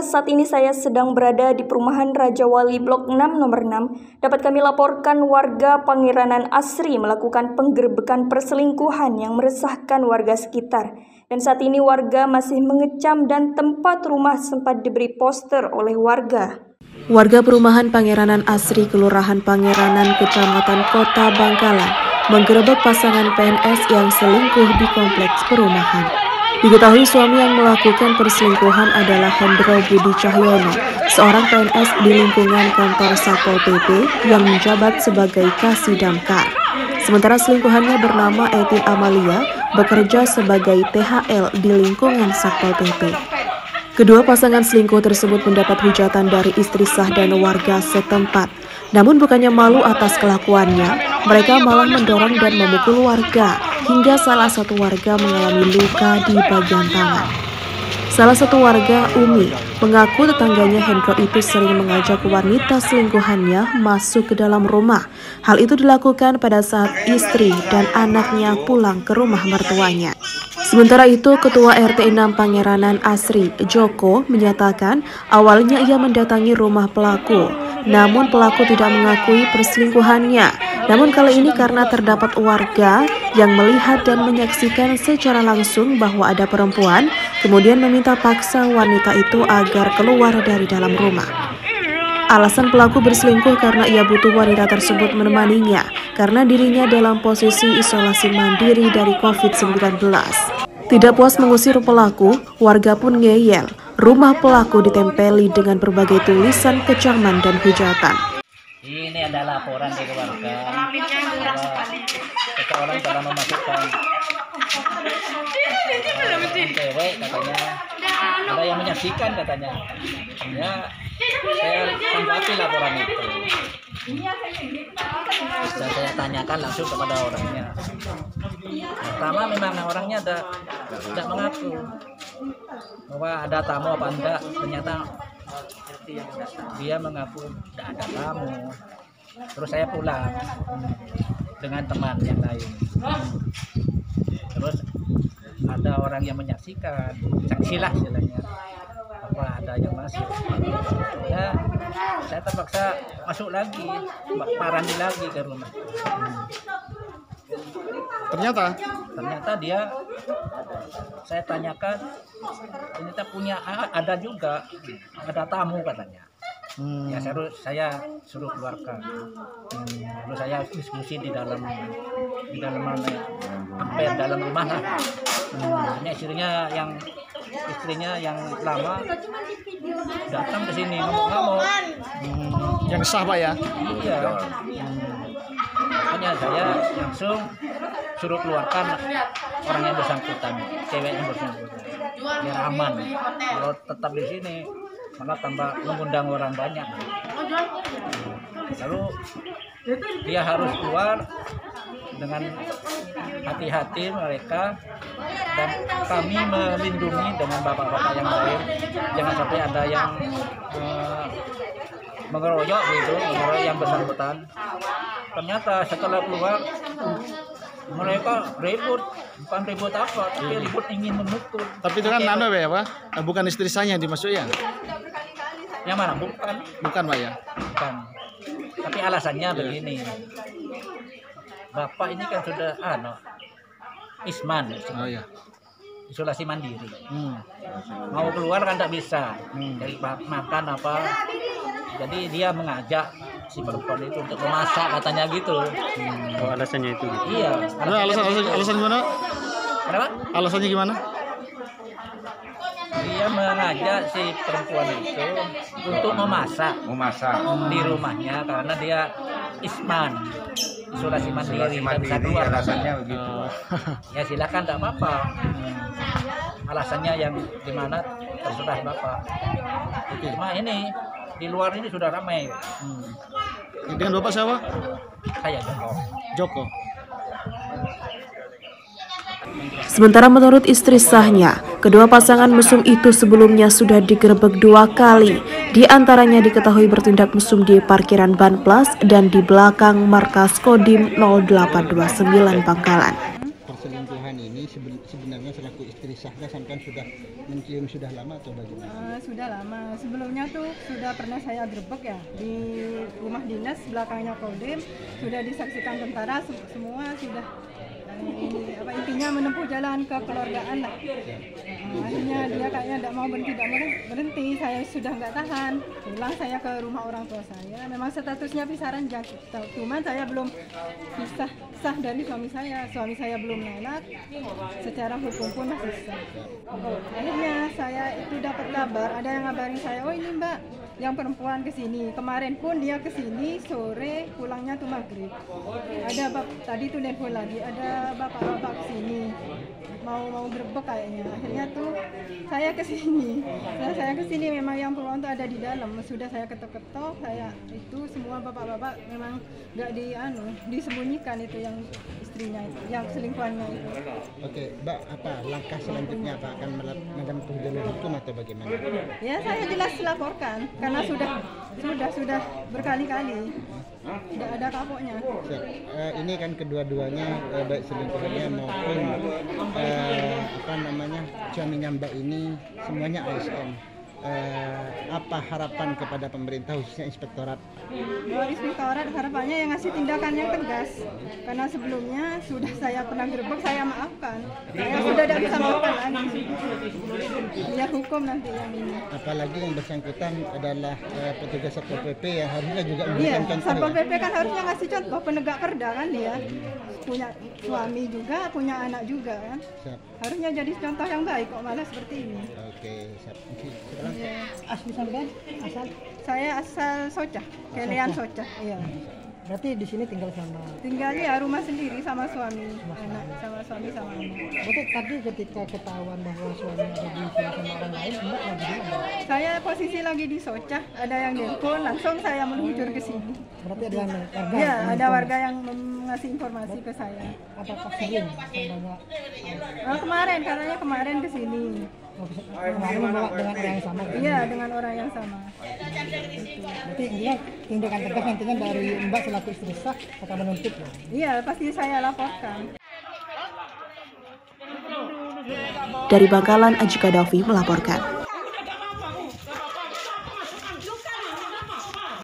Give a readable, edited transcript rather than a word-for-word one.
saat ini saya sedang berada di perumahan Raja Wali Blok 6 nomor 6. Dapat kami laporkan warga Pangeranan Asri melakukan penggerbekan perselingkuhan yang meresahkan warga sekitar. Dan saat ini warga masih mengecam dan tempat rumah sempat diberi poster oleh warga. Warga perumahan Pangeranan Asri, Kelurahan Pangeranan, Kecamatan Kota Bangkalan, menggerebek pasangan PNS yang selingkuh di kompleks perumahan. Diketahui suami yang melakukan perselingkuhan adalah Hendro Budi Cahyono, seorang PNS di lingkungan kantor Satpol PP yang menjabat sebagai Kasih Damkar. Sementara selingkuhannya bernama Etin Amalia, bekerja sebagai THL di lingkungan Satpol PP. Kedua pasangan selingkuh tersebut mendapat hujatan dari istri sah dan warga setempat. Namun bukannya malu atas kelakuannya, mereka malah mendorong dan memukul warga, hingga salah satu warga mengalami luka di bagian tangan. Salah satu warga, Umi, mengaku tetangganya Hendro itu sering mengajak wanita selingkuhannya masuk ke dalam rumah. Hal itu dilakukan pada saat istri dan anaknya pulang ke rumah mertuanya. Sementara itu, Ketua RT 6 Pangeranan Asri, Joko, menyatakan awalnya ia mendatangi rumah pelaku. Namun pelaku tidak mengakui perselingkuhannya. Namun kali ini karena terdapat warga yang melihat dan menyaksikan secara langsung bahwa ada perempuan, kemudian meminta paksa wanita itu agar keluar dari dalam rumah. Alasan pelaku berselingkuh karena ia butuh wanita tersebut menemaninya, karena dirinya dalam posisi isolasi mandiri dari COVID-19. Tidak puas mengusir pelaku, warga pun ngeyel. Rumah pelaku ditempeli dengan berbagai tulisan kecaman dan hujatan. Ini adalah laporan dari warga bahwa seseorang telah memasukkan cewek, katanya ada yang menyaksikan, katanya. Ya, saya tanggapi laporan itu. Dan saya tanyakan langsung kepada orangnya. Pertama memang orangnya tidak mengaku bahwa ada tamu apa enggak. Ternyata dia mengaku tidak ada tamu. Terus saya pulang dengan teman yang lain. Terus ada orang yang menyaksikan, saksilah istilahnya, apa ada yang masuk. Ya, saya terpaksa masuk lagi, parandi lagi ke rumah. Ternyata dia, saya tanyakan, ternyata punya, ada juga, ada tamu katanya. Ya saya suruh keluarkan. Lalu saya diskusi di dalam mana, hampir dalam rumah lah. Ini istrinya yang lama datang ke sini ngomong-ngomong. Yang sah Pak ya? Iya. Makanya saya langsung suruh keluarkan orang yang bersangkutan, cewek yang bersangkutan, biar aman. Kalau tetap di sini malah tambah mengundang orang banyak. Lalu dia harus keluar dengan hati-hati mereka, dan kami melindungi dengan bapak-bapak yang lain. Jangan sampai ada yang mengeroyok gitu, mengeroyok yang bersangkutan. Ternyata setelah keluar mereka ribut, bukan ribut apa, tapi ribut ingin memukul. Tapi itu kan ya Pak, bukan istri saya yang dimasuk ya? Yang mana? Bukan Pak ya? Bukan. Tapi alasannya begini. Bapak ini kan sudah isman, isolasi mandiri. Mau keluar kan tak bisa, cari makan apa. Jadi dia mengajak si perempuan itu untuk memasak, katanya gitu. Oh, alasannya itu gitu. Iya. Alasan gimana? Kenapa? Alasannya gimana? Dia mengajak si perempuan itu untuk memasak di rumahnya karena dia isman, isolasi mandiri, tidak bisa keluar. Alasannya begitu. Ya silakan, tidak apa-apa. Alasannya yang gimana terserah Bapak. Cuma ini di luar ini sudah ramai. Dengan Bapak siapa? Saya Joko. Sementara menurut istri sahnya, kedua pasangan mesum itu sebelumnya sudah digerebek 2 kali. Di antaranya diketahui bertindak mesum di parkiran Ban Plus dan di belakang markas Kodim 0829 Bangkalan. Perselingkuhan ini sebenarnya selaku istri sah kan sudah mencium sudah lama atau bagaimana? Sudah lama. Sebelumnya tuh sudah pernah saya gerebek ya di rumah dinas belakangnya Kodim, sudah disaksikan tentara, semua sudah intinya menempuh jalan kekeluargaan lah. Akhirnya dia kayaknya tidak mau berhenti. Saya sudah nggak tahan, pulang saya ke rumah orang tua saya. Memang statusnya pisah ranjang, cuman saya belum sah dari suami saya belum nolak, secara hukum pun masih sah. Akhirnya saya itu dapat kabar, ada yang ngabarin saya, oh ini mbak yang perempuan kesini, kemarin pun dia kesini sore, pulangnya tuh maghrib. Tadi tuh nelfon lagi, ada bapak-bapak kesini mau gerebek kayaknya. Akhirnya tuh saya kesini. Saya kesini memang yang perempuan tuh ada di dalam. Sudah saya ketok-ketok, saya itu semua bapak-bapak memang nggak disembunyikan itu yang istrinya itu, yang selingkuhannya itu. Oke, Mbak, apa langkah selanjutnya, apa akan menempuh jalur hukum atau bagaimana? Ya saya jelas laporkan karena sudah berkali-kali. Tidak ada kapoknya. Ini kan kedua-duanya baik selingkuhannya maupun suaminya Mbak ini semuanya ASN. Apa harapan kepada pemerintah khususnya inspektorat? Inspektorat harapannya yang ngasih tindakan yang tegas, karena sebelumnya sudah saya pernah gerebek, saya maafkan, saya sudah tidak bisa maafkan lagi. Biar hukum nanti yang ini. Apalagi yang bersangkutan adalah petugas Satpol PP yang harusnya juga memberikan contoh. Satpol PP kan harusnya ngasih contoh, penegak perda kan dia, punya suami juga, punya anak juga kan. Harusnya jadi contoh yang baik, kok malah seperti ini. Oke, siap. Asli sampean asal? Saya asal Socah, Kelian Socah. Iya. Berarti di sini tinggal Tinggalnya rumah sendiri sama suami, anak sama suami sama anak. Berarti tadi ketika ketahuan bahwa suami ada di sini sama orang lain, Mbak lagi di mana? Saya posisi lagi di Socah, ada yang telepon, langsung saya meluncur ke sini. Berarti ada warga? Iya, ada warga yang ngasih informasi ke saya. Apakah sering banyak? Kemarin, katanya kemarin ke sini. Kemarin membawa dengan orang yang sama? Iya, dengan orang yang sama. Berarti intinya tindakan tegas nantinya dari Mbak selaku istri sah akan menuntut ya? Iya, pasti saya laporkan. Dari Bangkalan, Ajika Davi melaporkan.